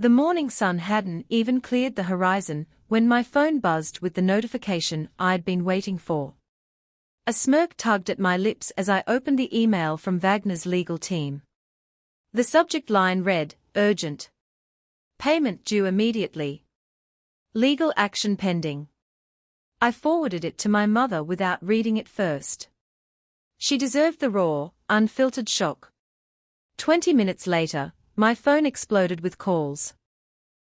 The morning sun hadn't even cleared the horizon when my phone buzzed with the notification I'd been waiting for. A smirk tugged at my lips as I opened the email from Wagner's legal team. The subject line read, "Urgent. Payment due immediately. Legal action pending." I forwarded it to my mother without reading it first. She deserved the raw, unfiltered shock. 20 minutes later, my phone exploded with calls.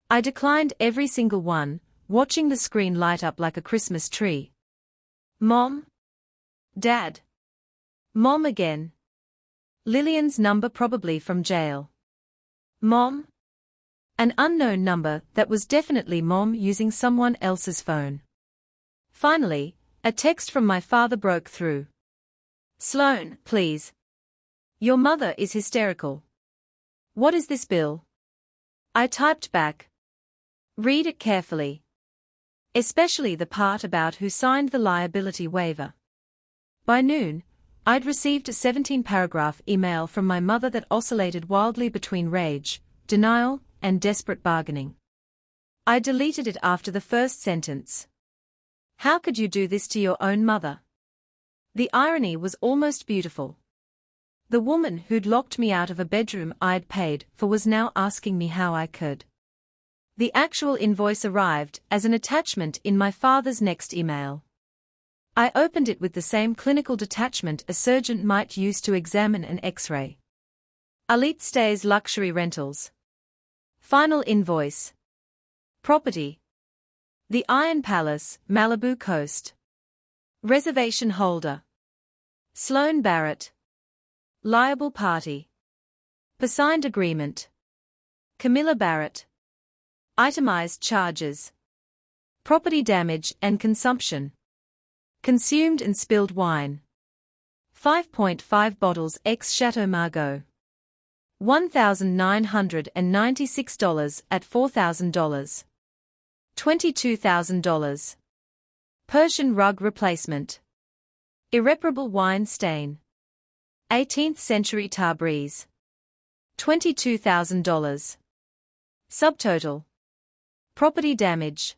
I declined every single one, watching the screen light up like a Christmas tree. Mom? Dad? Mom again. Lillian's number, probably from jail. Mom? An unknown number that was definitely Mom using someone else's phone. Finally, a text from my father broke through. "Sloane, please. Your mother is hysterical. What is this bill?" I typed back. "Read it carefully. Especially the part about who signed the liability waiver." By noon, I'd received a 17-paragraph email from my mother that oscillated wildly between rage, denial, and desperate bargaining. I deleted it after the first sentence. How could you do this to your own mother? The irony was almost beautiful. The woman who'd locked me out of a bedroom I'd paid for was now asking me how I could. The actual invoice arrived as an attachment in my father's next email. I opened it with the same clinical detachment a surgeon might use to examine an X-ray. AITA Stays Luxury Rentals. Final invoice. Property. The Iron Palace, Malibu Coast. Reservation holder. Sloane Barrett. Liable party. Per signed agreement. Camilla Barrett. Itemized charges. Property damage and consumption. Consumed and spilled wine. 5.5 bottles ex Chateau Margaux. $1,996 at $4,000. $22,000. Persian rug replacement. Irreparable wine stain. 18th century Tabriz. $22,000. Subtotal. Property damage.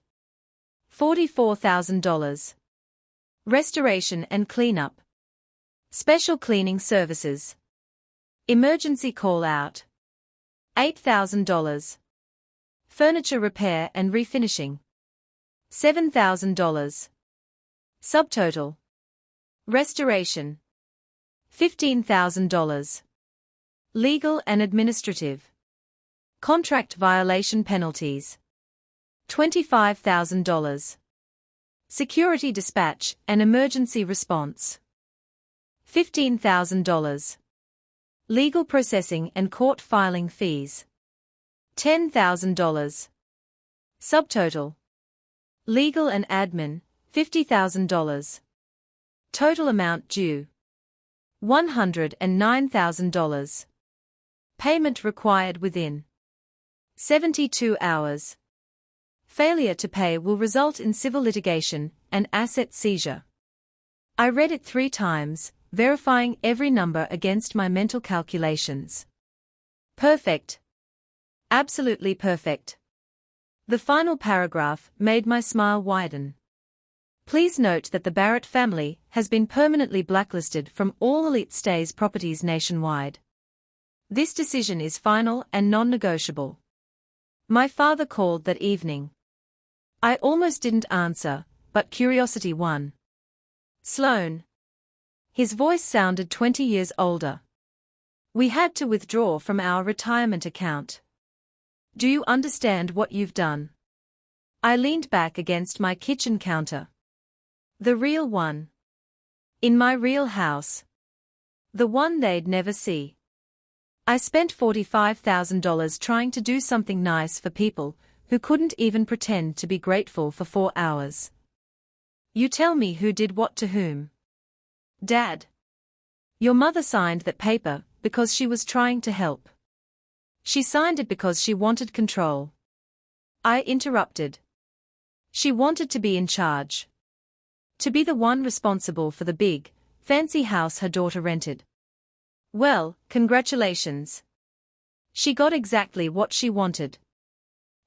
$44,000. Restoration and cleanup. Special cleaning services. Emergency call-out. $8,000. Furniture repair and refinishing. $7,000. Subtotal. Restoration. $15,000. Legal and administrative. Contract violation penalties. $25,000. Security dispatch and emergency response. $15,000. Legal processing and court filing fees. $10,000. Subtotal. Legal and admin, $50,000. Total amount due. $109,000. Payment required within 72 hours. Failure to pay will result in civil litigation and asset seizure. I read it 3 times, verifying every number against my mental calculations. Perfect. Absolutely perfect. The final paragraph made my smile widen. Please note that the Barrett family has been permanently blacklisted from all AITA Stays properties nationwide. This decision is final and non-negotiable. My father called that evening. I almost didn't answer, but curiosity won. Sloane. His voice sounded 20 years older. We had to withdraw from our retirement account. Do you understand what you've done? I leaned back against my kitchen counter. The real one. In my real house. The one they'd never see. I spent $45,000 trying to do something nice for people who couldn't even pretend to be grateful for 4 hours. You tell me who did what to whom. Dad. Your mother signed that paper because she was trying to help. She signed it because she wanted control. I interrupted. She wanted to be in charge. To be the one responsible for the big, fancy house her daughter rented. Well, congratulations. She got exactly what she wanted.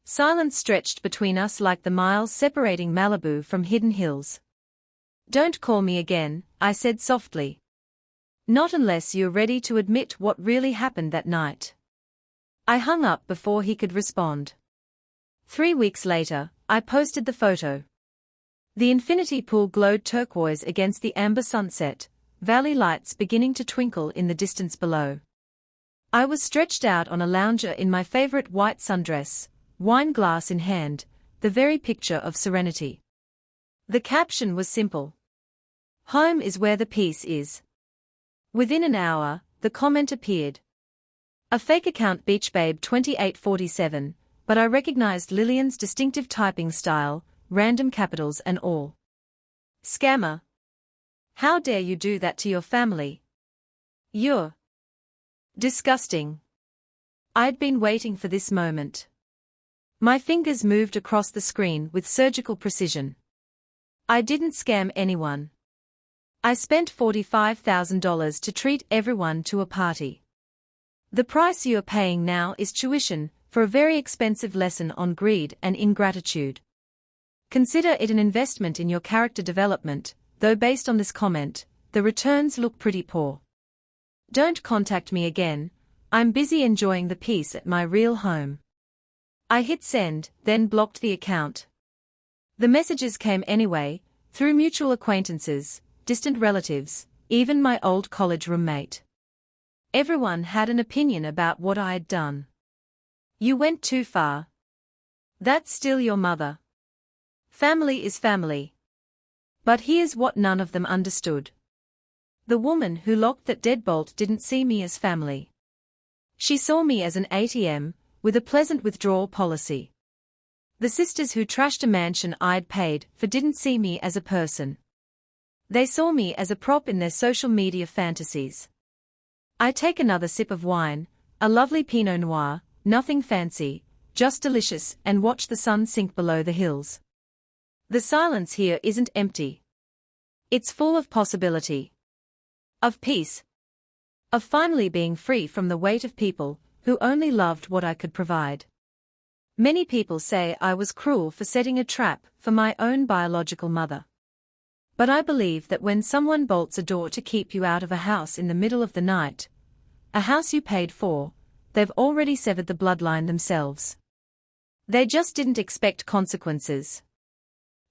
Silence stretched between us like the miles separating Malibu from hidden hills. "Don't call me again," I said softly. "Not unless you're ready to admit what really happened that night." I hung up before he could respond. 3 weeks later, I posted the photo. The infinity pool glowed turquoise against the amber sunset, valley lights beginning to twinkle in the distance below. I was stretched out on a lounger in my favorite white sundress, wine glass in hand, the very picture of serenity. The caption was simple. "Home is where the peace is." Within an hour, the comment appeared. A fake account beachbabe2847, but I recognized Lillian's distinctive typing style, random capitals and all. "Scammer. How dare you do that to your family? You're disgusting." I'd been waiting for this moment. My fingers moved across the screen with surgical precision. I didn't scam anyone. I spent $45,000 to treat everyone to a party. The price you are paying now is tuition for a very expensive lesson on greed and ingratitude. Consider it an investment in your character development, though based on this comment, the returns look pretty poor. Don't contact me again, I'm busy enjoying the peace at my real home. I hit send, then blocked the account. The messages came anyway, through mutual acquaintances, distant relatives, even my old college roommate. Everyone had an opinion about what I had done. "You went too far. That's still your mother. Family is family." But here's what none of them understood. The woman who locked that deadbolt didn't see me as family. She saw me as an ATM, with a pleasant withdrawal policy. The sisters who trashed a mansion I'd paid for didn't see me as a person. They saw me as a prop in their social media fantasies. I take another sip of wine, a lovely Pinot Noir, nothing fancy, just delicious, and watch the sun sink below the hills. The silence here isn't empty. It's full of possibility. Of peace. Of finally being free from the weight of people who only loved what I could provide. Many people say I was cruel for setting a trap for my own biological mother. But I believe that when someone bolts a door to keep you out of a house in the middle of the night, a house you paid for, they've already severed the bloodline themselves. They just didn't expect consequences.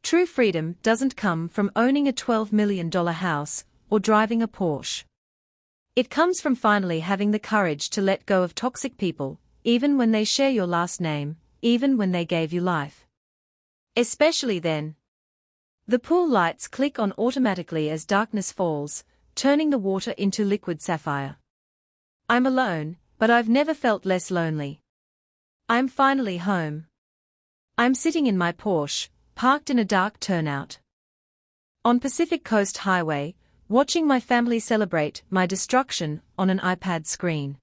True freedom doesn't come from owning a $12 million house or driving a Porsche. It comes from finally having the courage to let go of toxic people, even when they share your last name, even when they gave you life. Especially then. The pool lights click on automatically as darkness falls, turning the water into liquid sapphire. I'm alone, but I've never felt less lonely. I'm finally home. I'm sitting in my Porsche, parked in a dark turnout on Pacific Coast Highway, watching my family celebrate my destruction on an iPad screen.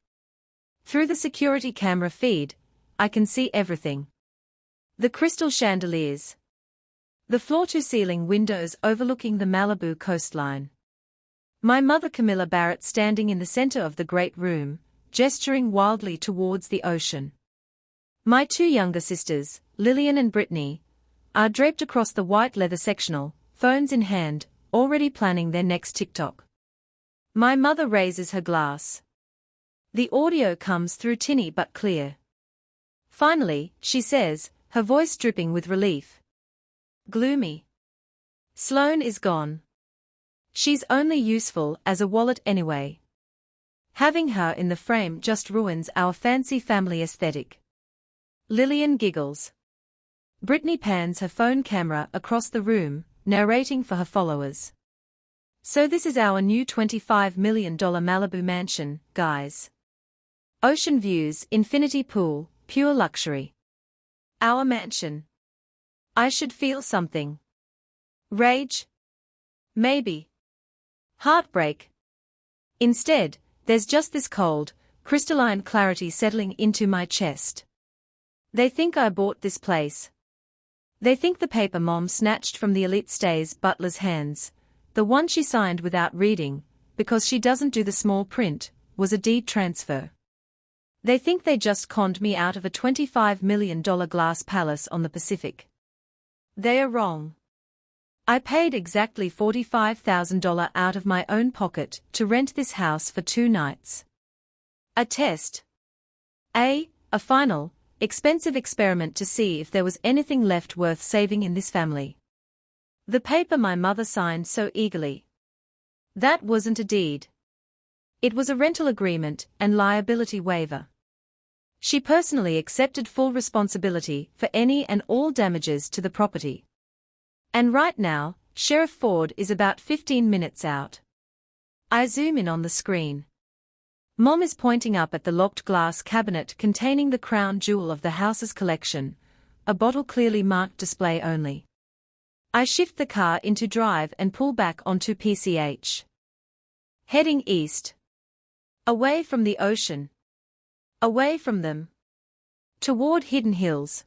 Through the security camera feed, I can see everything. The crystal chandeliers. The floor-to-ceiling windows overlooking the Malibu coastline. My mother Camilla Barrett standing in the center of the great room, gesturing wildly towards the ocean. My two younger sisters, Lillian and Brittany, are draped across the white leather sectional, phones in hand, already planning their next TikTok. My mother raises her glass. The audio comes through tinny but clear. Finally, she says, her voice dripping with relief. "Gloomy. Sloane is gone. She's only useful as a wallet anyway. Having her in the frame just ruins our fancy family aesthetic." Lillian giggles. Brittany pans her phone camera across the room, narrating for her followers. "So this is our new $25 million Malibu mansion, guys. Ocean views, infinity pool, pure luxury. Our mansion. I should feel something. Rage? Maybe. Heartbreak? Instead, there's just this cold, crystalline clarity settling into my chest. They think I bought this place. They think the paper Mom snatched from the Elite Stays butler's hands, the one she signed without reading, because she doesn't do the small print, was a deed transfer. They think they just conned me out of a $25 million glass palace on the Pacific. They are wrong. I paid exactly $45,000 out of my own pocket to rent this house for 2 nights. A test. A final, expensive experiment to see if there was anything left worth saving in this family. The paper my mother signed so eagerly. That wasn't a deed. It was a rental agreement and liability waiver. She personally accepted full responsibility for any and all damages to the property. And right now, Sheriff Ford is about 15 minutes out. I zoom in on the screen. Mom is pointing up at the locked glass cabinet containing the crown jewel of the house's collection, a bottle clearly marked display only. I shift the car into drive and pull back onto PCH. Heading east. Away from the ocean. Away from them. Toward Hidden Hills.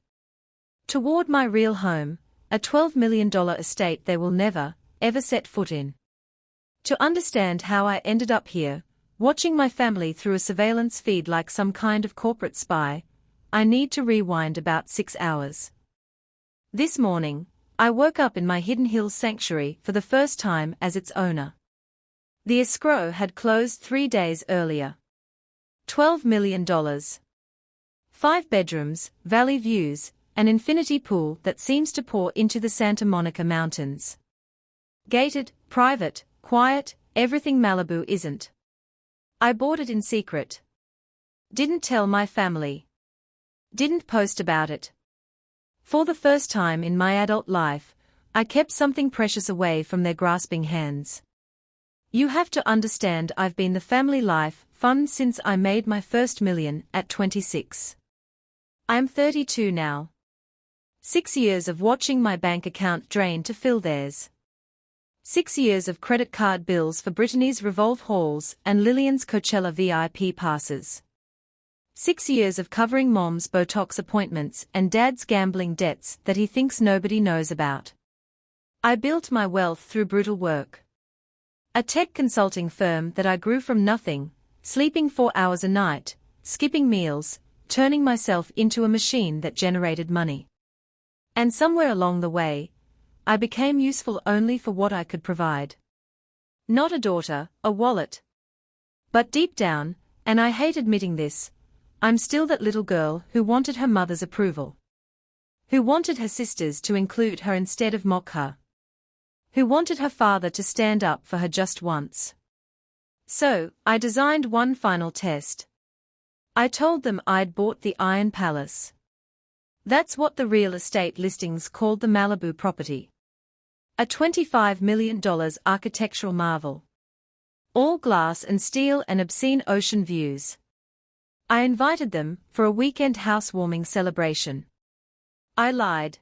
Toward my real home, a $12 million estate they will never, ever set foot in. To understand how I ended up here, watching my family through a surveillance feed like some kind of corporate spy, I need to rewind about 6 hours. This morning, I woke up in my Hidden Hills sanctuary for the first time as its owner. The escrow had closed 3 days earlier. $12 million. 5 bedrooms, valley views, an infinity pool that seems to pour into the Santa Monica Mountains. Gated, private, quiet, everything Malibu isn't. I bought it in secret. Didn't tell my family. Didn't post about it. For the first time in my adult life, I kept something precious away from their grasping hands. You have to understand I've been the family life fund since I made my first million at 26. I'm 32 now. 6 years of watching my bank account drain to fill theirs. 6 years of credit card bills for Brittany's Revolve hauls and Lillian's Coachella VIP passes. 6 years of covering Mom's Botox appointments and Dad's gambling debts that he thinks nobody knows about. I built my wealth through brutal work. A tech consulting firm that I grew from nothing, sleeping 4 hours a night, skipping meals, turning myself into a machine that generated money. And somewhere along the way, I became useful only for what I could provide. Not a daughter, a wallet. But deep down, and I hate admitting this, I'm still that little girl who wanted her mother's approval. Who wanted her sisters to include her instead of mock her. Who wanted her father to stand up for her just once. So, I designed one final test. I told them I'd bought the Iron Palace. That's what the real estate listings called the Malibu property. A $25 million architectural marvel. All glass and steel and obscene ocean views. I invited them for a weekend housewarming celebration. I lied.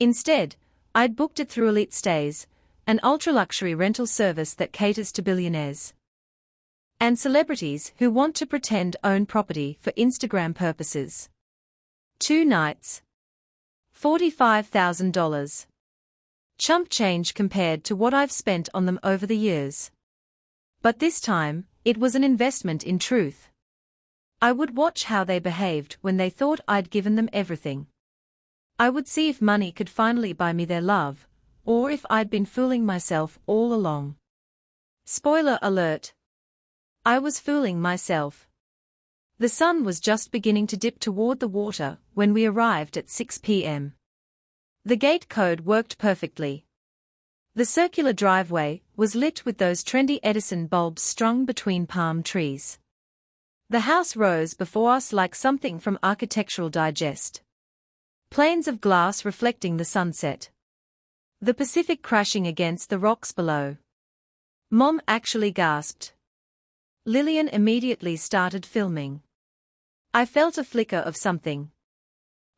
Instead, I'd booked it through Elite Stays, an ultra-luxury rental service that caters to billionaires and celebrities who want to pretend own property for Instagram purposes. 2 nights. $45,000. Chump change compared to what I've spent on them over the years. But this time, it was an investment in truth. I would watch how they behaved when they thought I'd given them everything. I would see if money could finally buy me their love, or if I'd been fooling myself all along. Spoiler alert. I was fooling myself. The sun was just beginning to dip toward the water when we arrived at 6 p.m. The gate code worked perfectly. The circular driveway was lit with those trendy Edison bulbs strung between palm trees. The house rose before us like something from Architectural Digest. Planes of glass reflecting the sunset. The Pacific crashing against the rocks below. Mom actually gasped. Lillian immediately started filming. I felt a flicker of something.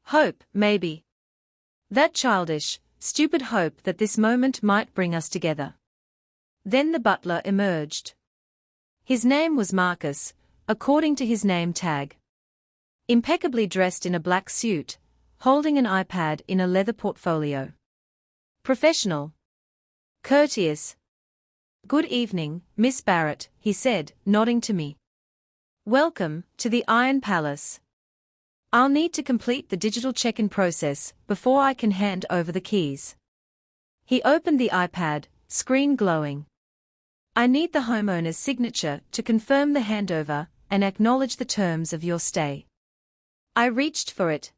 Hope, maybe. That childish, stupid hope that this moment might bring us together. Then the butler emerged. His name was Marcus, according to his name tag. Impeccably dressed in a black suit, holding an iPad in a leather portfolio. Professional. Courteous. Good evening, Miss Barrett, he said, nodding to me. Welcome to the Iron Palace. I'll need to complete the digital check-in process before I can hand over the keys. He opened the iPad, screen glowing. I need the homeowner's signature to confirm the handover and acknowledge the terms of your stay. I reached for it.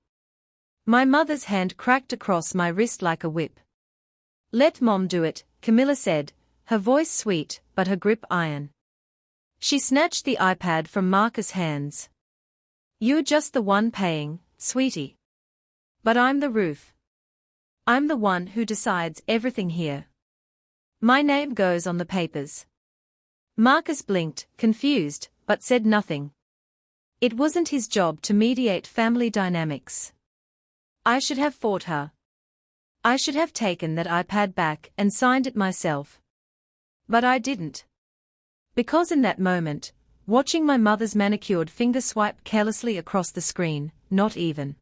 My mother's hand cracked across my wrist like a whip. Let Mom do it, Camilla said, her voice sweet but her grip iron. She snatched the iPad from Marcus' hands. You're just the one paying, sweetie. But I'm the roof. I'm the one who decides everything here. My name goes on the papers. Marcus blinked, confused, but said nothing. It wasn't his job to mediate family dynamics. I should have fought her. I should have taken that iPad back and signed it myself. But I didn't. Because in that moment, watching my mother's manicured finger swipe carelessly across the screen, not even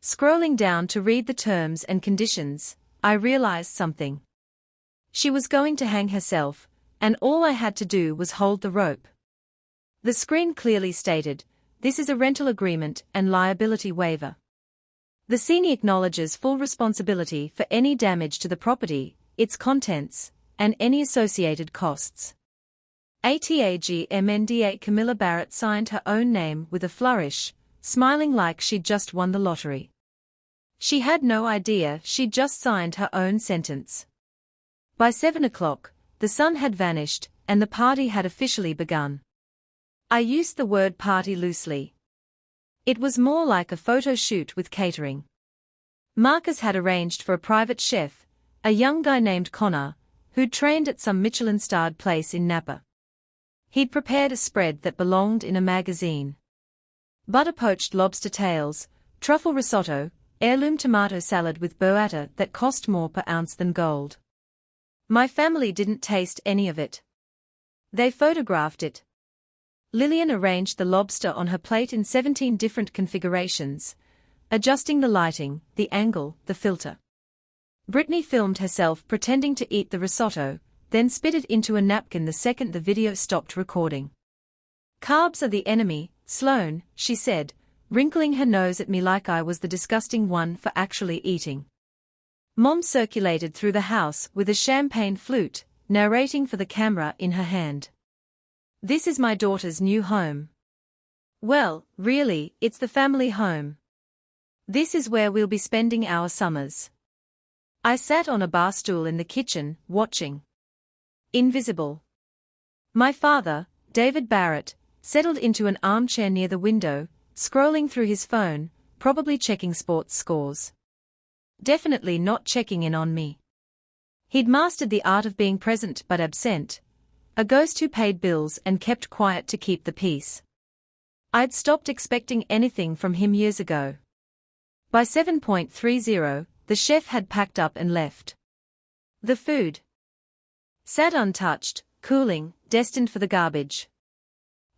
scrolling down to read the terms and conditions, I realized something. She was going to hang herself, and all I had to do was hold the rope. The screen clearly stated, "This is a rental agreement and liability waiver." The scene acknowledges full responsibility for any damage to the property, its contents, and any associated costs. ATAGMNDA Camilla Barrett signed her own name with a flourish, smiling like she'd just won the lottery. She had no idea she'd just signed her own sentence. By 7 o'clock, the sun had vanished, and the party had officially begun. I used the word party loosely. It was more like a photo shoot with catering. Marcus had arranged for a private chef, a young guy named Connor, who'd trained at some Michelin-starred place in Napa. He'd prepared a spread that belonged in a magazine. Butter-poached lobster tails, truffle risotto, heirloom tomato salad with burrata that cost more per ounce than gold. My family didn't taste any of it. They photographed it. Lillian arranged the lobster on her plate in 17 different configurations, adjusting the lighting, the angle, the filter. Brittany filmed herself pretending to eat the risotto, then spit it into a napkin the second the video stopped recording. "Carbs are the enemy, Sloane," she said, wrinkling her nose at me like I was the disgusting one for actually eating. Mom circulated through the house with a champagne flute, narrating for the camera in her hand. "This is my daughter's new home. Well, really, it's the family home. This is where we'll be spending our summers." I sat on a bar stool in the kitchen, watching. Invisible. My father, David Barrett, settled into an armchair near the window, scrolling through his phone, probably checking sports scores. Definitely not checking in on me. He'd mastered the art of being present but absent, a ghost who paid bills and kept quiet to keep the peace. I'd stopped expecting anything from him years ago. By 7:30, the chef had packed up and left. The food sat untouched, cooling, destined for the garbage.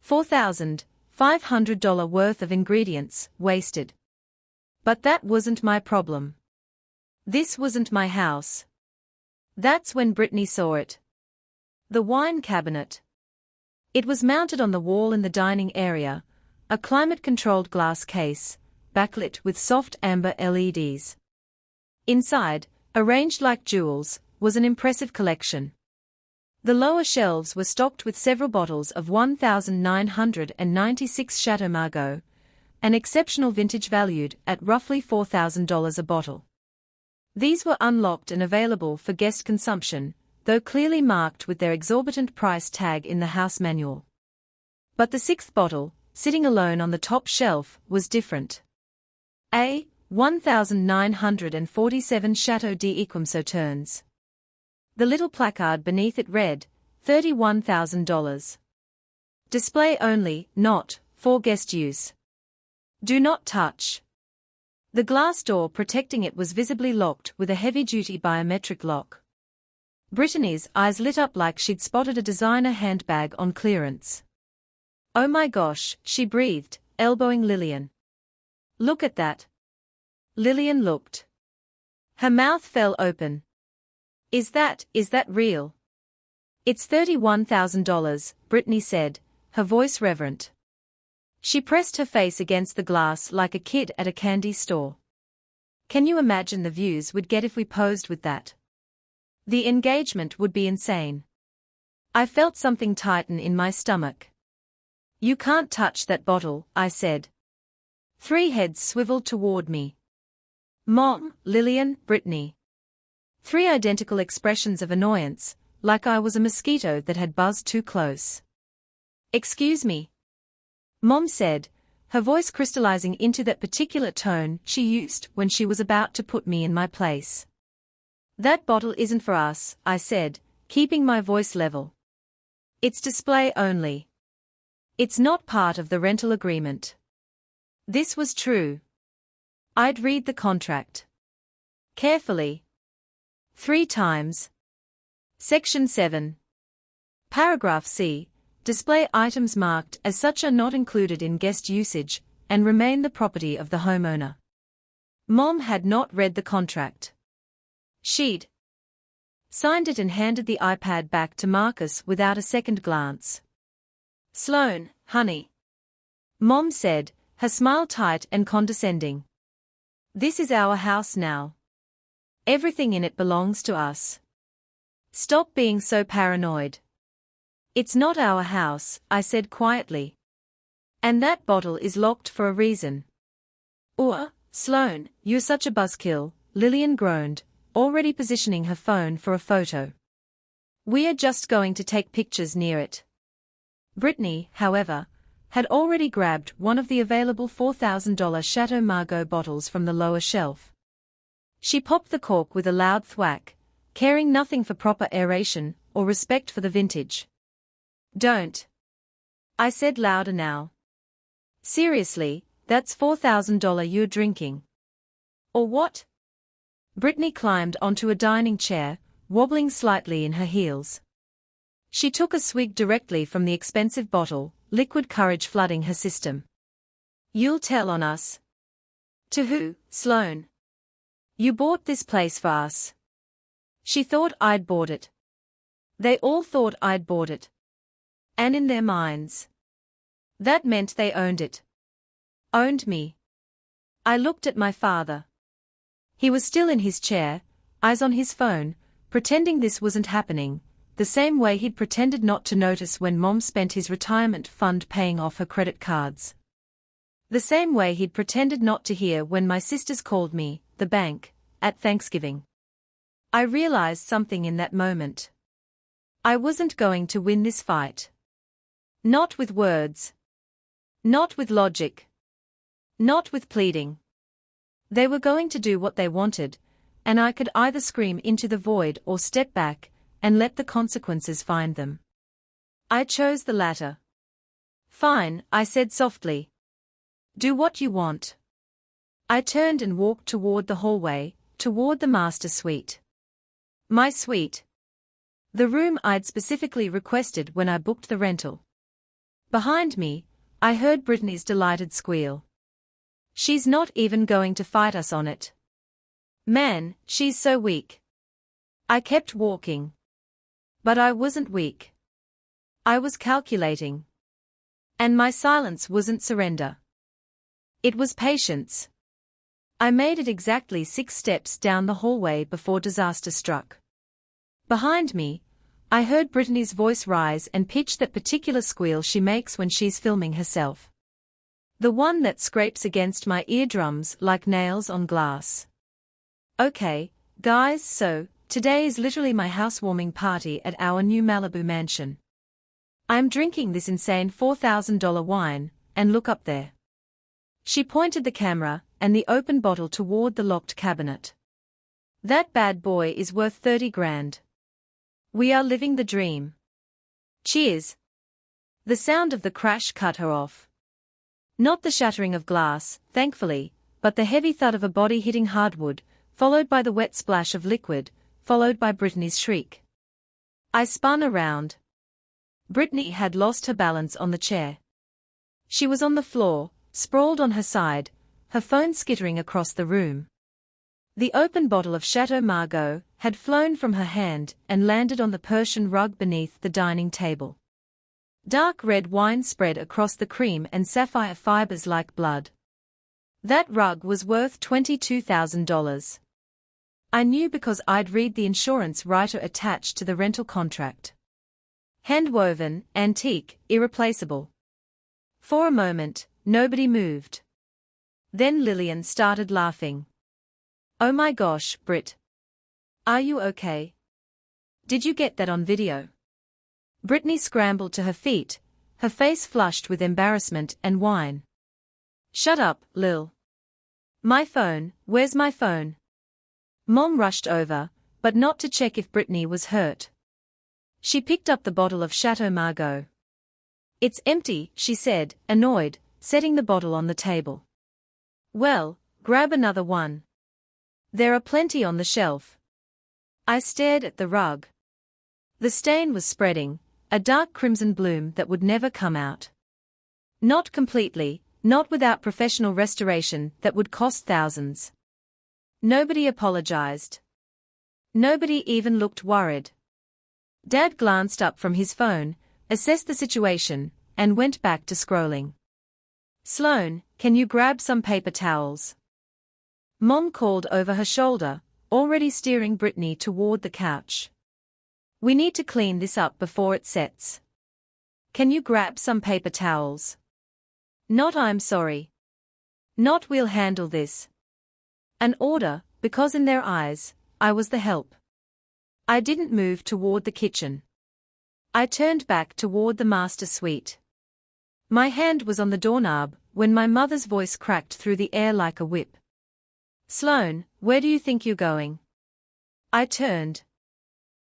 $4,500 worth of ingredients, wasted. But that wasn't my problem. This wasn't my house. That's when Brittany saw it. The wine cabinet. It was mounted on the wall in the dining area, a climate-controlled glass case, backlit with soft amber LEDs. Inside, arranged like jewels, was an impressive collection. The lower shelves were stocked with several bottles of 1996 Chateau Margaux, an exceptional vintage valued at roughly $4,000 a bottle. These were unlocked and available for guest consumption, though clearly marked with their exorbitant price tag in the house manual. But the sixth bottle, sitting alone on the top shelf, was different. A 1947 Chateau d'Equum-Sauternes. The little placard beneath it read, $31,000. Display only, not for guest use. Do not touch. The glass door protecting it was visibly locked with a heavy-duty biometric lock. Brittany's eyes lit up like she'd spotted a designer handbag on clearance. "Oh my gosh," she breathed, elbowing Lillian. "Look at that." Lillian looked. Her mouth fell open. Is that real?" "It's $31,000, Brittany said, her voice reverent. She pressed her face against the glass like a kid at a candy store. Can you imagine the views we'd get if we posed with that? The engagement would be insane. I felt something tighten in my stomach. You can't touch that bottle, I said. 3 heads swiveled toward me. Mom, Lillian, Brittany. 3 identical expressions of annoyance, like I was a mosquito that had buzzed too close. Excuse me. Mom said, her voice crystallizing into that particular tone she used when she was about to put me in my place. That bottle isn't for us, I said, keeping my voice level. It's display only. It's not part of the rental agreement. This was true. I'd read the contract carefully 3 times. Section 7. Paragraph C. Display items marked as such are not included in guest usage and remain the property of the homeowner. Mom had not read the contract. She'd signed it and handed the iPad back to Marcus without a second glance. Sloane, honey. Mom said, her smile tight and condescending. This is our house now. Everything in it belongs to us. Stop being so paranoid. It's not our house, I said quietly. And that bottle is locked for a reason. Sloane, you're such a buzzkill, Lillian groaned, already positioning her phone for a photo. We are just going to take pictures near it. Brittany, however, had already grabbed one of the available $4,000 Chateau Margaux bottles from the lower shelf. She popped the cork with a loud thwack, caring nothing for proper aeration or respect for the vintage. Don't. I said louder now. Seriously, that's $4,000 you're drinking. Or what? Brittany climbed onto a dining chair, wobbling slightly in her heels. She took a swig directly from the expensive bottle, liquid courage flooding her system. You'll tell on us. To who, Sloane? You bought this place for us. She thought I'd bought it. They all thought I'd bought it. And in their minds, that meant they owned it. Owned me. I looked at my father. He was still in his chair, eyes on his phone, pretending this wasn't happening, the same way he'd pretended not to notice when Mom spent his retirement fund paying off her credit cards. The same way he'd pretended not to hear when my sisters called me, the bank, at Thanksgiving. I realized something in that moment. I wasn't going to win this fight. Not with words. Not with logic. Not with pleading. They were going to do what they wanted, and I could either scream into the void or step back and let the consequences find them. I chose the latter. Fine, I said softly. Do what you want. I turned and walked toward the hallway, toward the master suite. My suite. The room I'd specifically requested when I booked the rental. Behind me, I heard Brittany's delighted squeal. She's not even going to fight us on it. Man, she's so weak. I kept walking. But I wasn't weak. I was calculating. And my silence wasn't surrender. It was patience. I made it exactly 6 steps down the hallway before disaster struck. Behind me, I heard Brittany's voice rise and pitch that particular squeal she makes when she's filming herself. The one that scrapes against my eardrums like nails on glass. Okay, guys, so, today is literally my housewarming party at our new Malibu mansion. I'm drinking this insane $4,000 wine, and look up there. She pointed the camera and the open bottle toward the locked cabinet. That bad boy is worth 30 grand. We are living the dream. Cheers. The sound of the crash cut her off. Not the shattering of glass, thankfully, but the heavy thud of a body hitting hardwood, followed by the wet splash of liquid, followed by Brittany's shriek. I spun around. Brittany had lost her balance on the chair. She was on the floor, sprawled on her side, her phone skittering across the room. The open bottle of Chateau Margaux had flown from her hand and landed on the Persian rug beneath the dining table. Dark red wine spread across the cream and sapphire fibers like blood. That rug was worth $22,000. I knew because I'd read the insurance writer attached to the rental contract. Handwoven, antique, irreplaceable. For a moment, nobody moved. Then Lillian started laughing. Oh my gosh, Brit. Are you okay? Did you get that on video? Brittany scrambled to her feet, her face flushed with embarrassment and wine. Shut up, Lil. My phone, where's my phone? Mom rushed over, but not to check if Brittany was hurt. She picked up the bottle of Chateau Margaux. It's empty, she said, annoyed, setting the bottle on the table. Well, grab another one. There are plenty on the shelf. I stared at the rug. The stain was spreading, a dark crimson bloom that would never come out. Not completely, not without professional restoration that would cost thousands. Nobody apologized. Nobody even looked worried. Dad glanced up from his phone, assessed the situation, and went back to scrolling. Sloane, can you grab some paper towels? Mom called over her shoulder, already steering Brittany toward the couch. We need to clean this up before it sets. Can you grab some paper towels? Not I'm sorry. Not we'll handle this. An order, because in their eyes, I was the help. I didn't move toward the kitchen. I turned back toward the master suite. My hand was on the doorknob when my mother's voice cracked through the air like a whip. Sloane, where do you think you're going? I turned.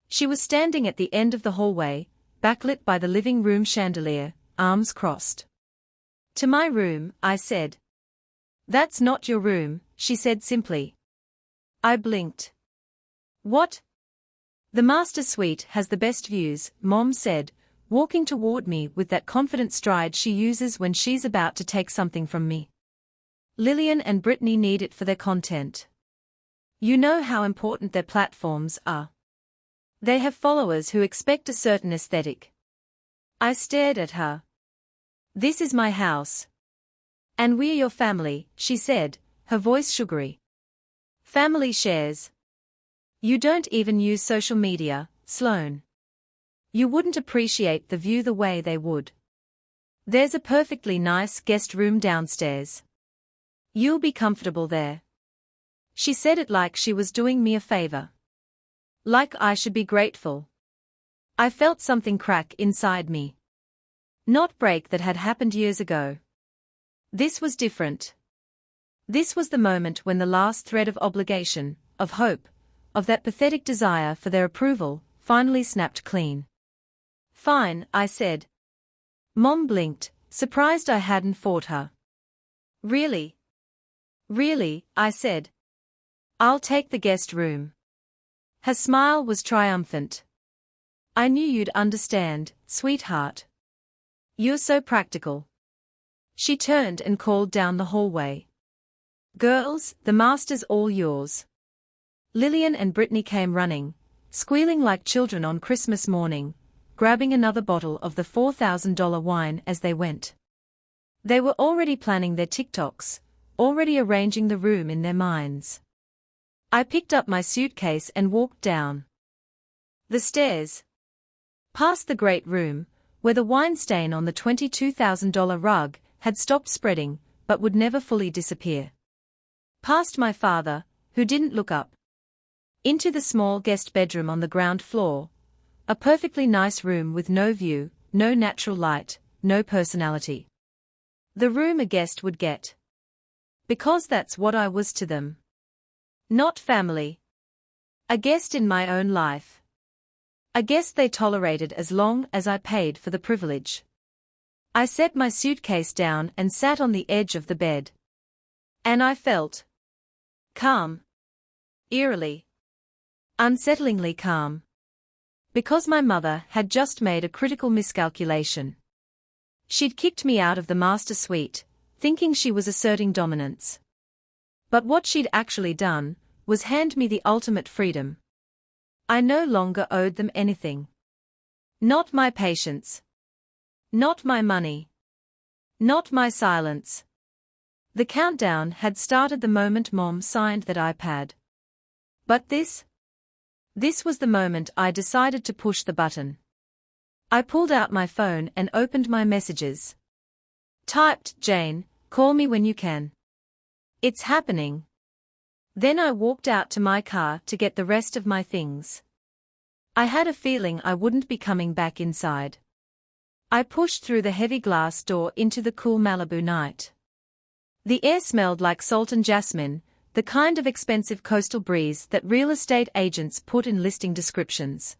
She was standing at the end of the hallway, backlit by the living room chandelier, arms crossed. To my room, I said. That's not your room, she said simply. I blinked. What? The master suite has the best views, Mom said, walking toward me with that confident stride she uses when she's about to take something from me. Lillian and Brittany need it for their content. You know how important their platforms are. They have followers who expect a certain aesthetic. I stared at her. This is my house. And we're your family, she said, her voice sugary. Family shares. You don't even use social media, Sloane. You wouldn't appreciate the view the way they would. There's a perfectly nice guest room downstairs. You'll be comfortable there. She said it like she was doing me a favor. Like I should be grateful. I felt something crack inside me. Not break that had happened years ago. This was different. This was the moment when the last thread of obligation, of hope, of that pathetic desire for their approval, finally snapped clean. Fine, I said. Mom blinked, surprised I hadn't fought her. Really? Really, I said. I'll take the guest room. Her smile was triumphant. I knew you'd understand, sweetheart. You're so practical. She turned and called down the hallway. Girls, the master's all yours. Lillian and Brittany came running, squealing like children on Christmas morning, grabbing another bottle of the $4,000 wine as they went. They were already planning their TikToks, already arranging the room in their minds. I picked up my suitcase and walked down the stairs. Past the great room, where the wine stain on the $22,000 rug had stopped spreading, but would never fully disappear. Past my father, who didn't look up. Into the small guest bedroom on the ground floor. A perfectly nice room with no view, no natural light, no personality. The room a guest would get. Because that's what I was to them. Not family. A guest in my own life. A guest they tolerated as long as I paid for the privilege. I set my suitcase down and sat on the edge of the bed. And I felt calm. Eerily. Unsettlingly calm. Because my mother had just made a critical miscalculation. She'd kicked me out of the master suite, thinking she was asserting dominance. But what she'd actually done was hand me the ultimate freedom. I no longer owed them anything. Not my patience. Not my money. Not my silence. The countdown had started the moment Mom signed that iPad. But this was the moment I decided to push the button. I pulled out my phone and opened my messages. Typed, Jane, call me when you can. It's happening. Then I walked out to my car to get the rest of my things. I had a feeling I wouldn't be coming back inside. I pushed through the heavy glass door into the cool Malibu night. The air smelled like salt and jasmine, the kind of expensive coastal breeze that real estate agents put in listing descriptions.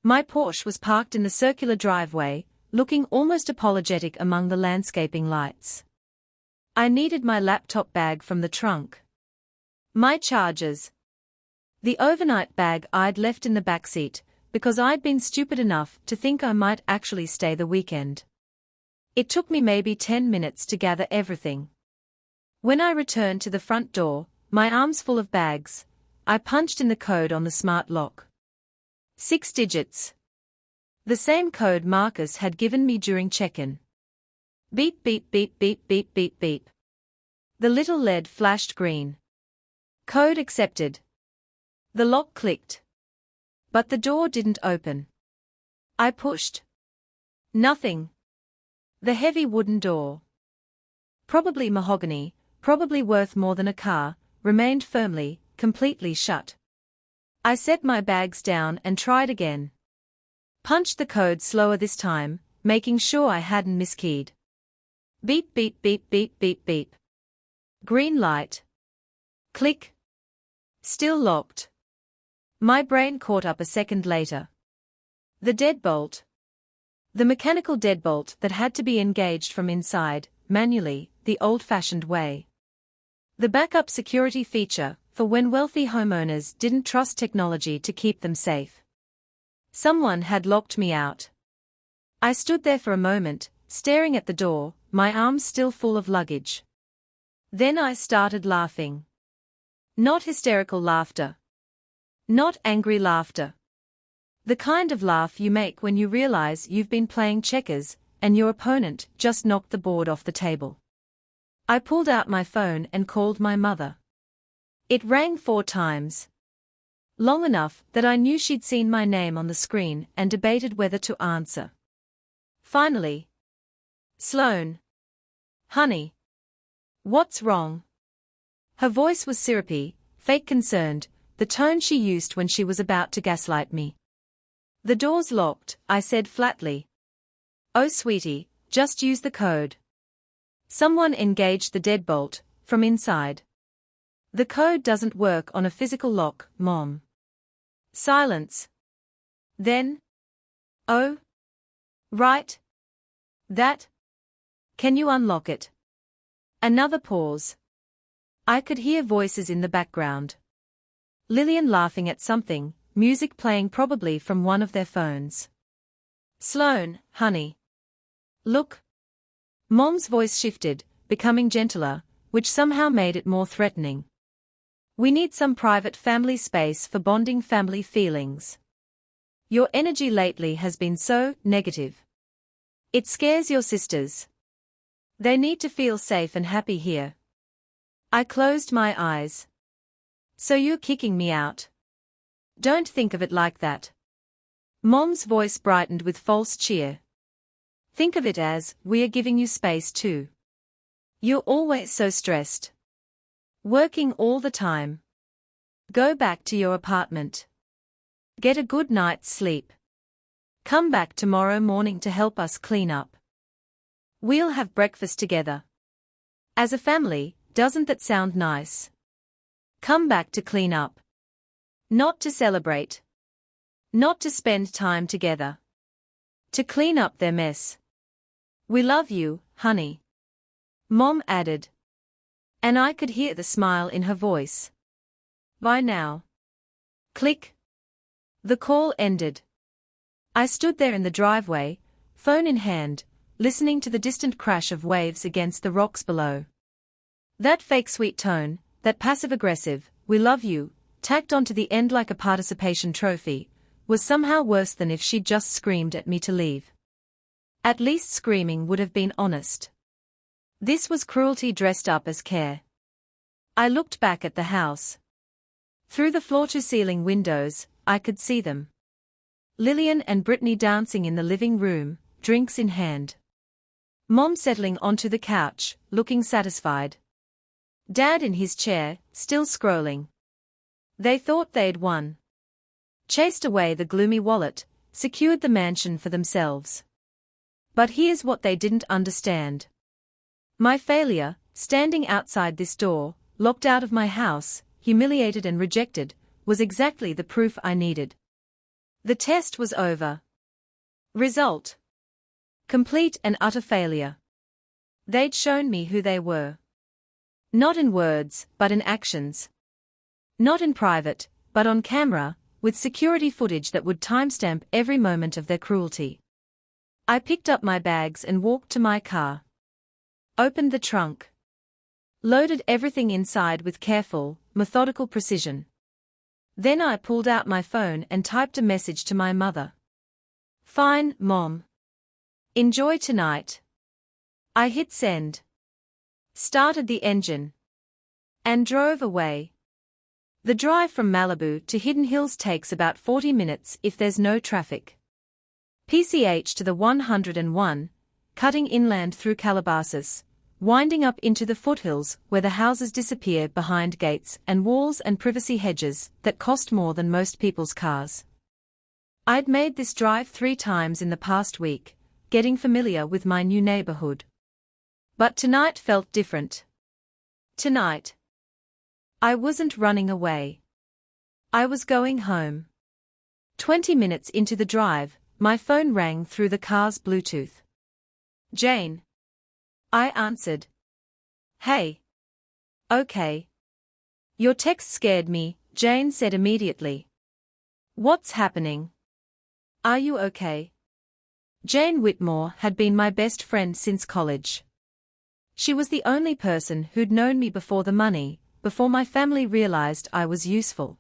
My Porsche was parked in the circular driveway, looking almost apologetic among the landscaping lights. I needed my laptop bag from the trunk. My chargers. The overnight bag I'd left in the backseat, because I'd been stupid enough to think I might actually stay the weekend. It took me maybe 10 minutes to gather everything. When I returned to the front door, my arms full of bags, I punched in the code on the smart lock. 6 digits. The same code Marcus had given me during check-in. Beep beep beep beep beep beep beep. The little LED flashed green. Code accepted. The lock clicked. But the door didn't open. I pushed. Nothing. The heavy wooden door, probably mahogany, probably worth more than a car, remained firmly, completely shut. I set my bags down and tried again. Punched the code slower this time, making sure I hadn't miskeyed. Beep beep beep beep beep beep. Green light. Click. Still locked. My brain caught up a second later. The deadbolt. The mechanical deadbolt that had to be engaged from inside, manually, the old-fashioned way. The backup security feature, for when wealthy homeowners didn't trust technology to keep them safe. Someone had locked me out. I stood there for a moment, staring at the door, my arms still full of luggage. Then I started laughing. Not hysterical laughter. Not angry laughter. The kind of laugh you make when you realize you've been playing checkers, and your opponent just knocked the board off the table. I pulled out my phone and called my mother. It rang 4 times. Long enough that I knew she'd seen my name on the screen and debated whether to answer. Finally. Sloane. Honey. What's wrong? Her voice was syrupy, fake concerned, the tone she used when she was about to gaslight me. The door's locked, I said flatly. Oh sweetie, just use the code. Someone engaged the deadbolt, from inside. The code doesn't work on a physical lock, Mom. Silence. Then? Oh? Right. That? Can you unlock it? Another pause. I could hear voices in the background. Lillian laughing at something, music playing probably from one of their phones. Sloane, honey. Look. Mom's voice shifted, becoming gentler, which somehow made it more threatening. We need some private family space for bonding family feelings. Your energy lately has been so negative. It scares your sisters. They need to feel safe and happy here. I closed my eyes. So you're kicking me out? Don't think of it like that. Mom's voice brightened with false cheer. Think of it as, we are giving you space too. You're always so stressed. Working all the time. Go back to your apartment. Get a good night's sleep. Come back tomorrow morning to help us clean up. We'll have breakfast together. As a family, doesn't that sound nice? Come back to clean up. Not to celebrate. Not to spend time together. To clean up their mess. We love you, honey. Mom added. And I could hear the smile in her voice. Bye now. Click. The call ended. I stood there in the driveway, phone in hand, listening to the distant crash of waves against the rocks below. That fake sweet tone, that passive-aggressive, we love you, tacked onto the end like a participation trophy, was somehow worse than if she'd just screamed at me to leave. At least screaming would have been honest. This was cruelty dressed up as care. I looked back at the house. Through the floor-to-ceiling windows, I could see them. Lillian and Brittany dancing in the living room, drinks in hand. Mom settling onto the couch, looking satisfied. Dad in his chair, still scrolling. They thought they'd won. Chased away the gloomy wallet, secured the mansion for themselves. But here's what they didn't understand. My failure, standing outside this door, locked out of my house, humiliated and rejected, was exactly the proof I needed. The test was over. Result: complete and utter failure. They'd shown me who they were. Not in words, but in actions. Not in private, but on camera, with security footage that would timestamp every moment of their cruelty. I picked up my bags and walked to my car. Opened the trunk. Loaded everything inside with careful, methodical precision. Then I pulled out my phone and typed a message to my mother. "Fine, Mom. Enjoy tonight." I hit send. Started the engine. And drove away. The drive from Malibu to Hidden Hills takes about 40 minutes if there's no traffic. PCH to the 101, cutting inland through Calabasas, winding up into the foothills where the houses disappear behind gates and walls and privacy hedges that cost more than most people's cars. I'd made this drive 3 times in the past week, getting familiar with my new neighborhood. But tonight felt different. Tonight, I wasn't running away. I was going home. 20 minutes into the drive, my phone rang through the car's Bluetooth. "Jane." I answered. "Hey." "Okay." "Your text scared me," Jane said immediately. "What's happening? Are you okay?" Jane Whitmore had been my best friend since college. She was the only person who'd known me before the money, before my family realized I was useful.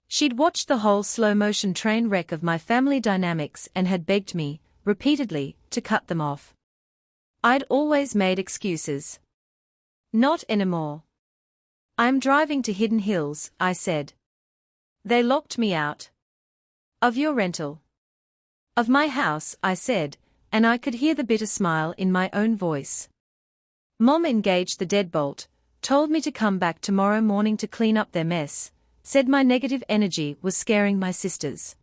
She'd watched the whole slow-motion train wreck of my family dynamics and had begged me, repeatedly, to cut them off. I'd always made excuses. "Not anymore. I'm driving to Hidden Hills," I said. "They locked me out." "Of your rental." "Of my house," I said, and I could hear the bitter smile in my own voice. Mom engaged the deadbolt, told me to come back tomorrow morning to clean up their mess, said my negative energy was scaring my sisters.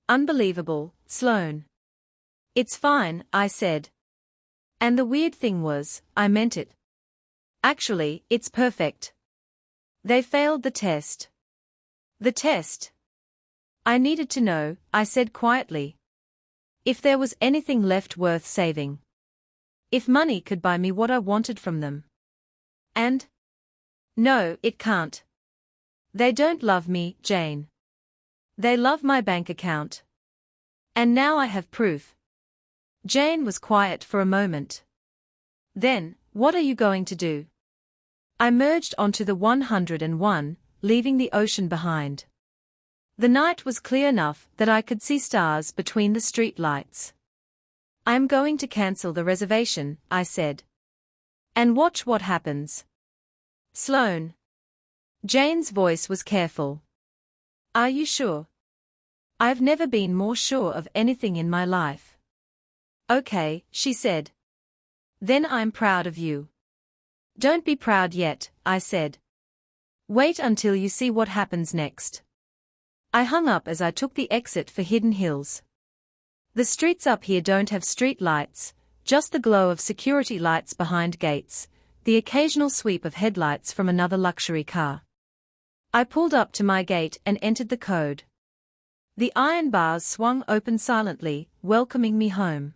Unbelievable, Sloane. "It's fine," I said. And the weird thing was, I meant it. Actually, it's perfect. They failed the test. The test. I needed to know, I said quietly. If there was anything left worth saving. If money could buy me what I wanted from them. And? No, it can't. They don't love me, Jane. They love my bank account. And now I have proof. Jane was quiet for a moment. Then, what are you going to do? I merged onto the 101, leaving the ocean behind. The night was clear enough that I could see stars between the street lights. "I'm going to cancel the reservation," I said. "And watch what happens." "Sloane." Jane's voice was careful. "Are you sure?" "I've never been more sure of anything in my life." "Okay," she said. "Then I'm proud of you." "Don't be proud yet," I said. "Wait until you see what happens next." I hung up as I took the exit for Hidden Hills. The streets up here don't have street lights, just the glow of security lights behind gates, the occasional sweep of headlights from another luxury car. I pulled up to my gate and entered the code. The iron bars swung open silently, welcoming me home.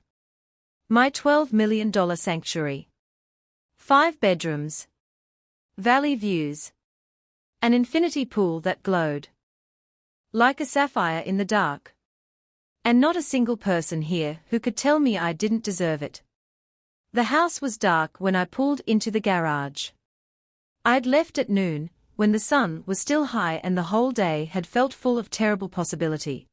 My $12 million sanctuary. 5 bedrooms. Valley views. An infinity pool that glowed like a sapphire in the dark. And not a single person here who could tell me I didn't deserve it. The house was dark when I pulled into the garage. I'd left at noon, when the sun was still high and the whole day had felt full of terrible possibility.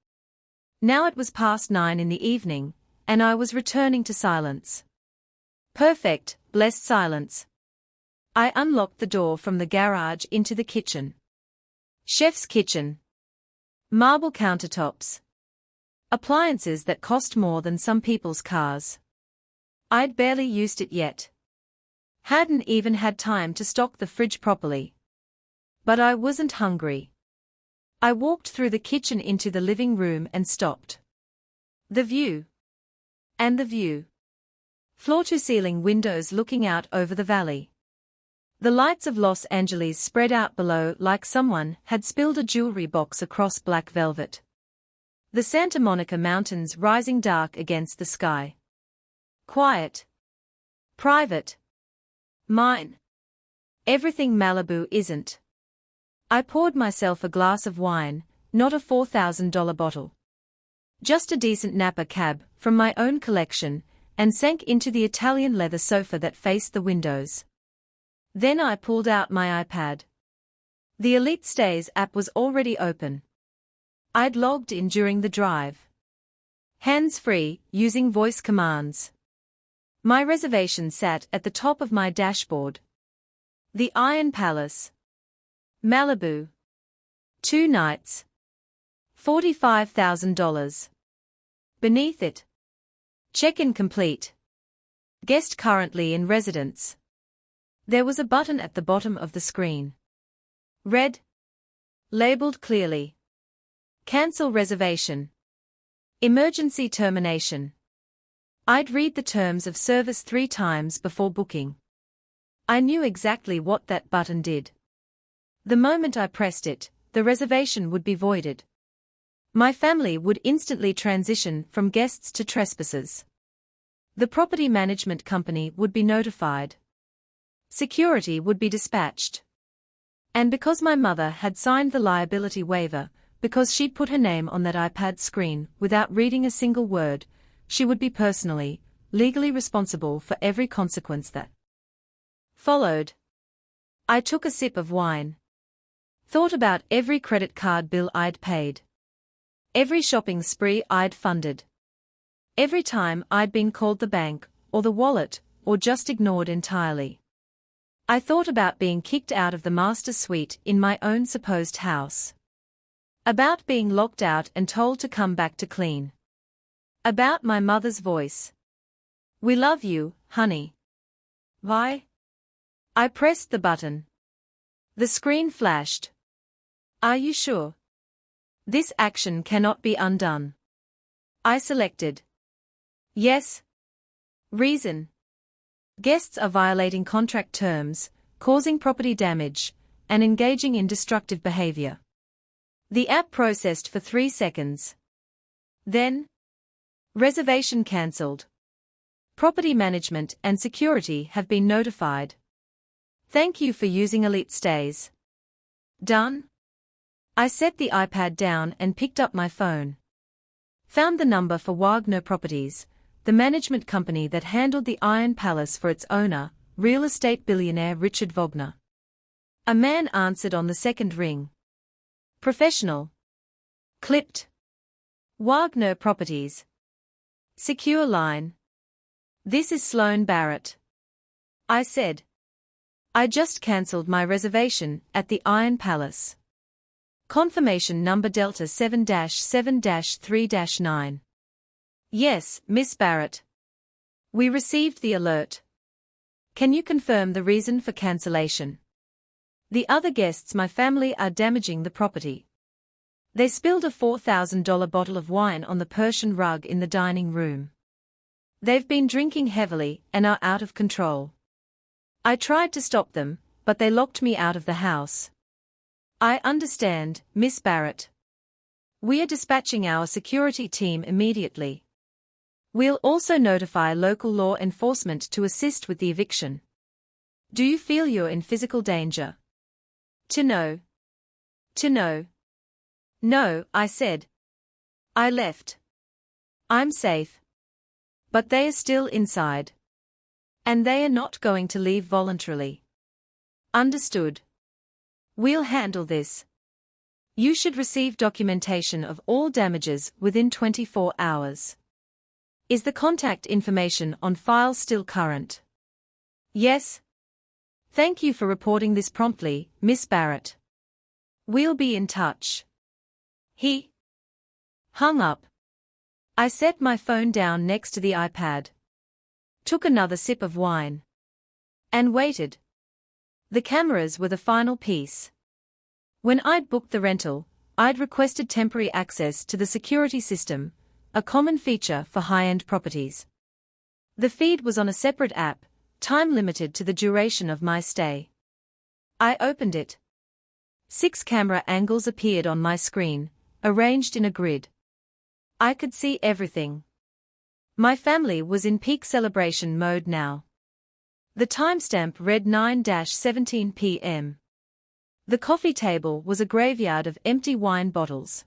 Now it was past 9 in the evening, and I was returning to silence. Perfect, blessed silence. I unlocked the door from the garage into the kitchen. Chef's kitchen. Marble countertops. Appliances that cost more than some people's cars. I'd barely used it yet. Hadn't even had time to stock the fridge properly. But I wasn't hungry. I walked through the kitchen into the living room and stopped. The view. And the view. Floor-to-ceiling windows looking out over the valley. The lights of Los Angeles spread out below like someone had spilled a jewelry box across black velvet. The Santa Monica Mountains rising dark against the sky. Quiet. Private. Mine. Everything Malibu isn't. I poured myself a glass of wine, not a $4,000 bottle. Just a decent Napa cab from my own collection, and sank into the Italian leather sofa that faced the windows. Then I pulled out my iPad. The Elite Stays app was already open. I'd logged in during the drive. Hands-free, using voice commands. My reservation sat at the top of my dashboard. The Iron Palace. Malibu. 2 nights. $45,000. Beneath it. Check-in complete. Guest currently in residence. There was a button at the bottom of the screen. Red. Labeled clearly. Cancel reservation. Emergency termination. I'd read the terms of service 3 times before booking. I knew exactly what that button did. The moment I pressed it, the reservation would be voided. My family would instantly transition from guests to trespassers. The property management company would be notified. Security would be dispatched. And because my mother had signed the liability waiver, because she'd put her name on that iPad screen without reading a single word, she would be personally, legally responsible for every consequence that followed. I took a sip of wine. Thought about every credit card bill I'd paid. Every shopping spree I'd funded. Every time I'd been called the bank, or the wallet, or just ignored entirely. I thought about being kicked out of the master suite in my own supposed house. About being locked out and told to come back to clean. About my mother's voice. "We love you, honey." Why? I pressed the button. The screen flashed. "Are you sure? This action cannot be undone." I selected yes. Reason. Guests are violating contract terms, causing property damage, and engaging in destructive behavior. The app processed for 3 seconds. Then, reservation cancelled. Property management and security have been notified. Thank you for using Elite Stays. Done? I set the iPad down and picked up my phone. Found the number for Wagner Properties, the management company that handled the Iron Palace for its owner, real estate billionaire Richard Wagner. A man answered on the second ring. Professional. Clipped. Wagner Properties. Secure line. "This is Sloane Barrett." I said. "I just cancelled my reservation at the Iron Palace. Confirmation number Delta 7-7-3-9. "Yes, Miss Barrett. We received the alert. Can you confirm the reason for cancellation?" "The other guests, my family, are damaging the property. They spilled a $4,000 bottle of wine on the Persian rug in the dining room. They've been drinking heavily and are out of control. I tried to stop them, but they locked me out of the house." "I understand, Miss Barrett. We are dispatching our security team immediately. We'll also notify local law enforcement to assist with the eviction. Do you feel you're in physical danger?" To know. "No," I said. "I left. I'm safe. But they are still inside. And they are not going to leave voluntarily." "Understood. We'll handle this. You should receive documentation of all damages within 24 hours. Is the contact information on file still current? Yes. Thank you for reporting this promptly, Miss Barrett. We'll be in touch. He hung up. I set my phone down next to the iPad, took another sip of wine, and waited. The cameras were the final piece. When I'd booked the rental, I'd requested temporary access to the security system, a common feature for high-end properties. The feed was on a separate app, time limited to the duration of my stay. I opened it. 6 camera angles appeared on my screen, arranged in a grid. I could see everything. My family was in peak celebration mode now. The timestamp read 9-17 p.m. The coffee table was a graveyard of empty wine bottles.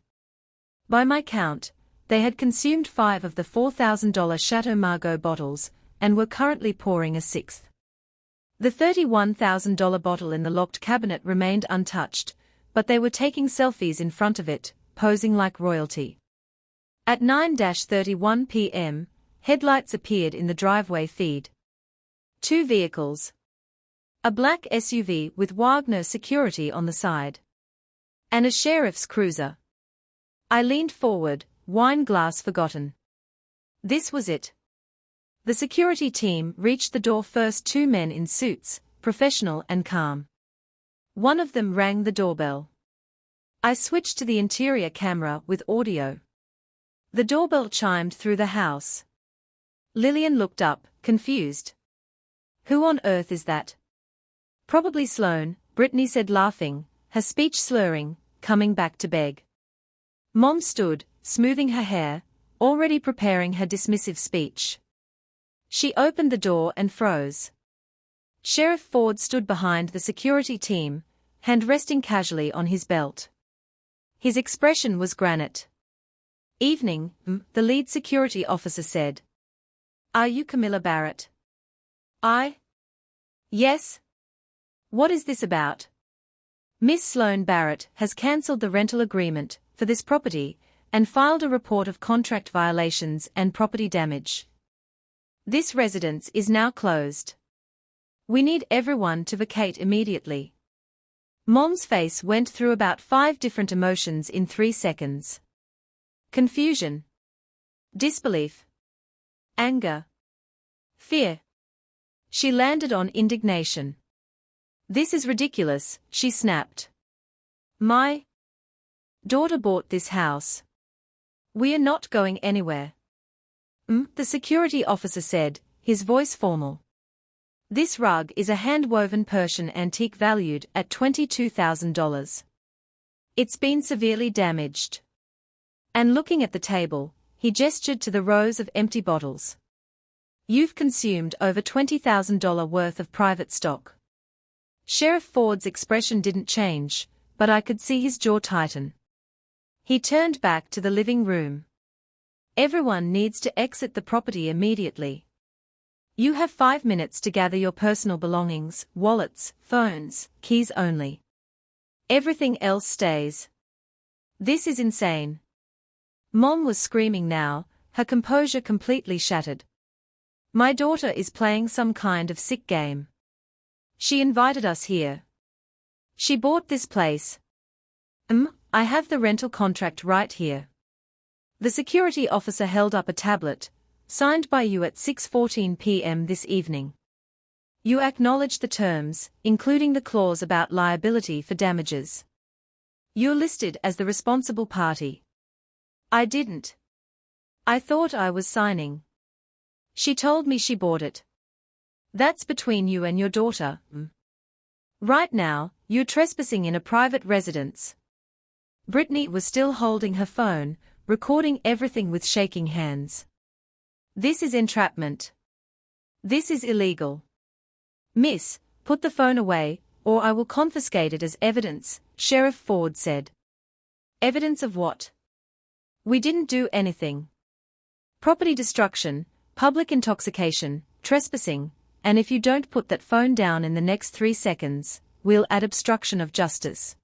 By my count, they had consumed 5 of the $4,000 Chateau Margaux bottles, and were currently pouring a 6th. The $31,000 bottle in the locked cabinet remained untouched, but they were taking selfies in front of it, posing like royalty. At 9-31 p.m., headlights appeared in the driveway feed. 2 vehicles. A black SUV with Wagner security on the side. And a sheriff's cruiser. I leaned forward, wine glass forgotten. This was it. The security team reached the door first. 2 men in suits, professional and calm. One of them rang the doorbell. I switched to the interior camera with audio. The doorbell chimed through the house. Lillian looked up, confused. Who on earth is that? Probably Sloane, Brittany said laughing, her speech slurring, coming back to beg. Mom stood, smoothing her hair, already preparing her dismissive speech. She opened the door and froze. Sheriff Ford stood behind the security team, hand resting casually on his belt. His expression was granite. Evening, the lead security officer said. Are you Camilla Barrett? I? Yes. What is this about? Miss Sloane Barrett has cancelled the rental agreement for this property and filed a report of contract violations and property damage. This residence is now closed. We need everyone to vacate immediately. Mom's face went through about 5 different emotions in 3 seconds. Confusion. Disbelief. Anger. Fear. She landed on indignation. This is ridiculous, she snapped. My daughter bought this house. We are not going anywhere. The security officer said, his voice formal. This rug is a hand-woven Persian antique valued at $22,000. It's been severely damaged. And looking at the table, he gestured to the rows of empty bottles. You've consumed over $20,000 worth of private stock. Sheriff Ford's expression didn't change, but I could see his jaw tighten. He turned back to the living room. Everyone needs to exit the property immediately. You have 5 minutes to gather your personal belongings, wallets, phones, keys only. Everything else stays. This is insane. Mom was screaming now, her composure completely shattered. My daughter is playing some kind of sick game. She invited us here. She bought this place. I have the rental contract right here. The security officer held up a tablet, signed by you at 6:14 p.m. this evening. You acknowledge the terms, including the clause about liability for damages. You're listed as the responsible party. I didn't. I thought I was signing. She told me she bought it. That's between you and your daughter. Right now, you're trespassing in a private residence. Brittany was still holding her phone, recording everything with shaking hands. This is entrapment. This is illegal. Miss, put the phone away, or I will confiscate it as evidence, Sheriff Ford said. Evidence of what? We didn't do anything. Property destruction, public intoxication, trespassing, and if you don't put that phone down in the next 3 seconds, we'll add obstruction of justice.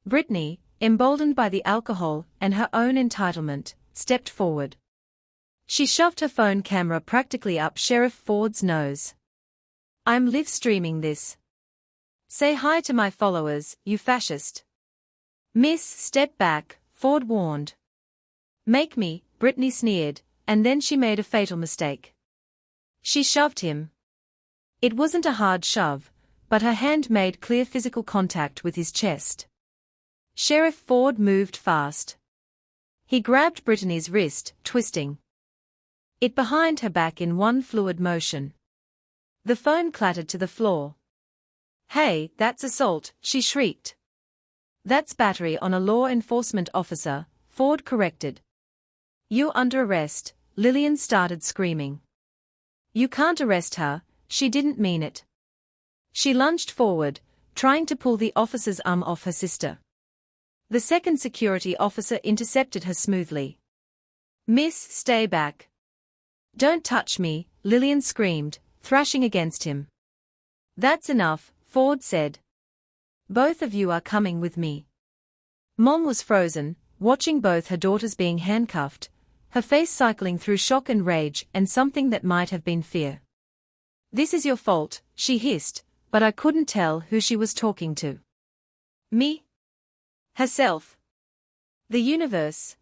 Brittany, emboldened by the alcohol and her own entitlement, stepped forward. She shoved her phone camera practically up Sheriff Ford's nose. "I'm live streaming this. Say hi to my followers, you fascist." "Miss, step back," Ford warned. "Make me," Brittany sneered, and then she made a fatal mistake. She shoved him. It wasn't a hard shove, but her hand made clear physical contact with his chest. Sheriff Ford moved fast. He grabbed Brittany's wrist, twisting it behind her back in one fluid motion. The phone clattered to the floor. "Hey, that's assault," she shrieked. "That's battery on a law enforcement officer," Ford corrected. "You're under arrest," Lillian started screaming. "You can't arrest her, she didn't mean it." She lunged forward, trying to pull the officer's arm off her sister. The second security officer intercepted her smoothly. "Miss, stay back." "Don't touch me," Lillian screamed, thrashing against him. "That's enough," Ford said. "Both of you are coming with me." Mom was frozen, watching both her daughters being handcuffed, her face cycling through shock and rage and something that might have been fear. "This is your fault," she hissed, but I couldn't tell who she was talking to. Me? Herself? The universe?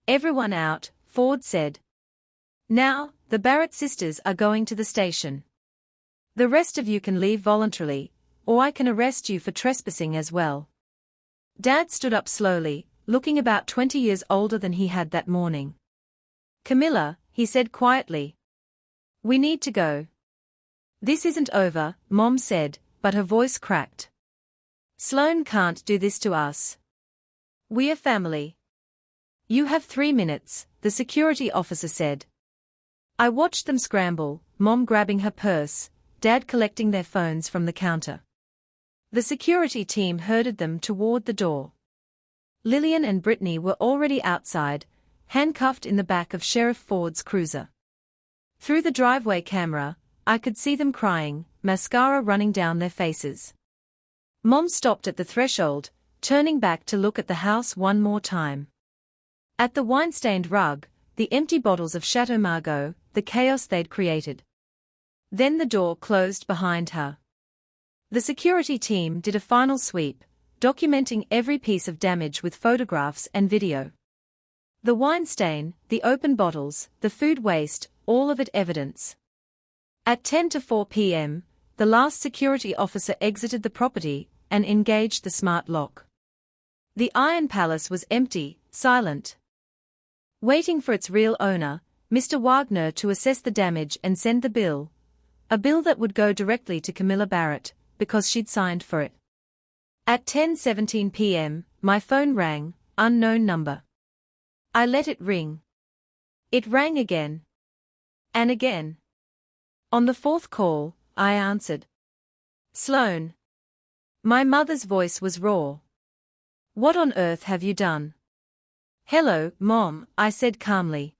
"Everyone out," Ford said. "Now, the Barrett sisters are going to the station. The rest of you can leave voluntarily, or I can arrest you for trespassing as well." Dad stood up slowly, looking about 20 years older than he had that morning. "Camilla," he said quietly. "We need to go." "This isn't over," Mom said, but her voice cracked. "Sloane can't do this to us. We're family." "You have 3 minutes," the security officer said. I watched them scramble, Mom grabbing her purse, Dad collecting their phones from the counter. The security team herded them toward the door. Lillian and Brittany were already outside, handcuffed in the back of Sheriff Ford's cruiser. Through the driveway camera, I could see them crying, mascara running down their faces. Mom stopped at the threshold, turning back to look at the house one more time. At the wine-stained rug, the empty bottles of Chateau Margaux, the chaos they'd created. Then the door closed behind her. The security team did a final sweep, documenting every piece of damage with photographs and video. The wine stain, the open bottles, the food waste, all of it evidence. At 10 to 4 p.m., the last security officer exited the property and engaged the smart lock. The Iron Palace was empty, silent. Waiting for its real owner, Mr. Wagner, to assess the damage and send the bill. A bill that would go directly to Camilla Barrett, because she'd signed for it. At 10:17 p.m., my phone rang, unknown number. I let it ring. It rang again. And again. On the fourth call, I answered. "Sloane." My mother's voice was raw. "What on earth have you done?" "Hello, Mom," I said calmly.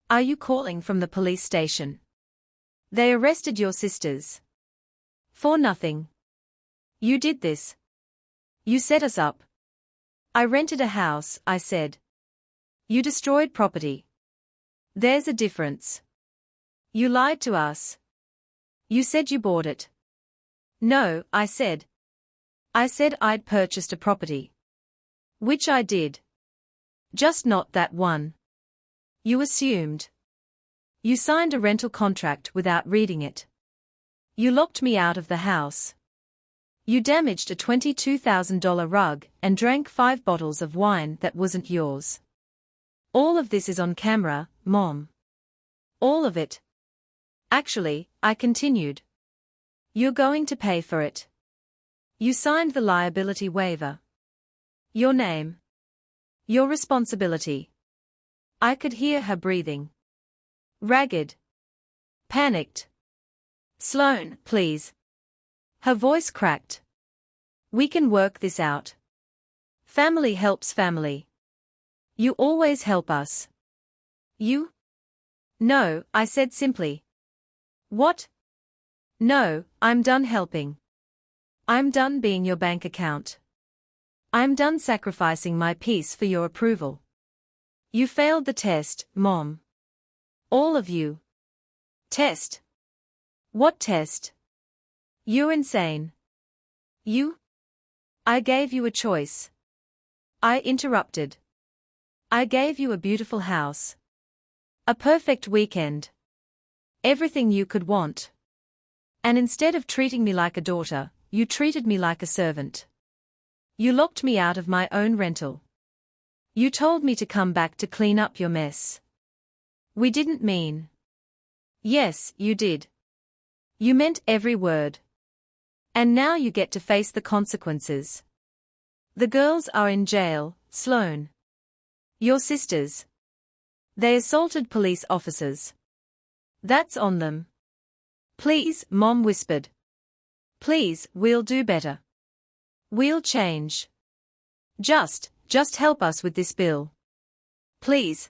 "Are you calling from the police station? They arrested your sisters." "For nothing. You did this. You set us up." "I rented a house," I said. "You destroyed property. There's a difference. You lied to us. You said you bought it." "No," I said. "I said I'd purchased a property. Which I did. Just not that one. You assumed. You signed a rental contract without reading it. You locked me out of the house. You damaged a $22,000 rug and drank 5 bottles of wine that wasn't yours. All of this is on camera, Mom. All of it. Actually," I continued. "You're going to pay for it. You signed the liability waiver. Your name. Your responsibility." I could hear her breathing. Ragged. Panicked. "Sloane, please." Her voice cracked. "We can work this out. Family helps family. You always help us." "You?" "No," I said simply. "What?" "No, I'm done helping. I'm done being your bank account. I'm done sacrificing my peace for your approval. You failed the test, Mom. All of you. Test. What test? You're insane. You? I gave you a choice. I interrupted. I gave you a beautiful house. A perfect weekend. Everything you could want. And instead of treating me like a daughter, you treated me like a servant. You locked me out of my own rental. You told me to come back to clean up your mess. We didn't mean. Yes, you did. You meant every word. And now you get to face the consequences. The girls are in jail, Sloane. Your sisters. They assaulted police officers. That's on them. Please, Mom whispered. Please, we'll do better. We'll change. Just help us with this bill. Please.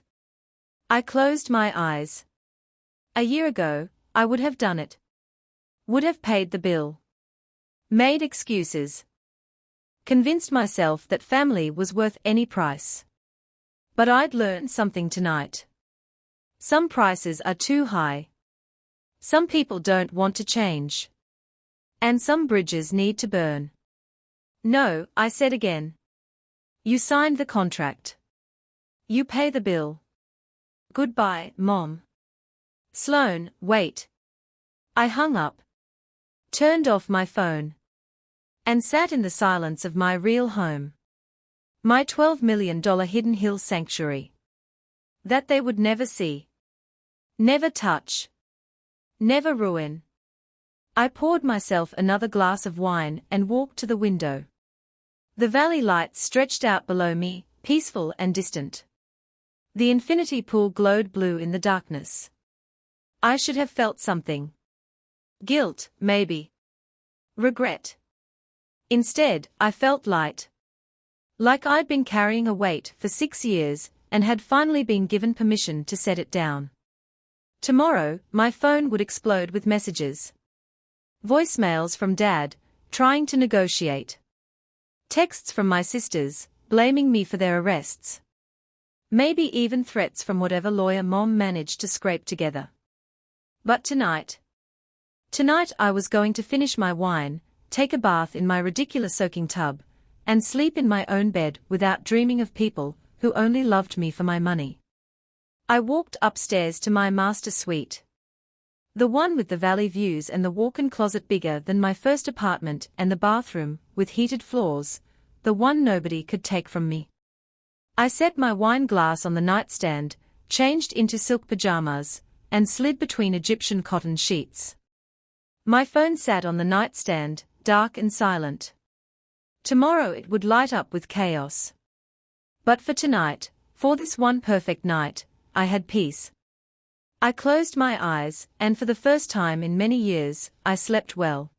I closed my eyes. A year ago, I would have done it. Would have paid the bill. Made excuses. Convinced myself that family was worth any price. But I'd learned something tonight. Some prices are too high. Some people don't want to change. And some bridges need to burn. No, I said again. You signed the contract. You pay the bill. Goodbye, Mom. Sloane, wait. I hung up. Turned off my phone. And sat in the silence of my real home. My $12 million Hidden Hill sanctuary. That they would never see. Never touch. Never ruin. I poured myself another glass of wine and walked to the window. The valley lights stretched out below me, peaceful and distant. The infinity pool glowed blue in the darkness. I should have felt something. Guilt, maybe. Regret. Instead, I felt light. Like I'd been carrying a weight for 6 years, and had finally been given permission to set it down. Tomorrow, my phone would explode with messages. Voicemails from Dad, trying to negotiate. Texts from my sisters, blaming me for their arrests. Maybe even threats from whatever lawyer Mom managed to scrape together. But tonight I was going to finish my wine, take a bath in my ridiculous soaking tub, and sleep in my own bed without dreaming of people who only loved me for my money. I walked upstairs to my master suite. The one with the valley views and the walk-in closet bigger than my first apartment and the bathroom, with heated floors, the one nobody could take from me. I set my wine glass on the nightstand, changed into silk pajamas, and slid between Egyptian cotton sheets. My phone sat on the nightstand, dark and silent. Tomorrow it would light up with chaos. But for tonight, for this one perfect night, I had peace. I closed my eyes, and for the first time in many years, I slept well.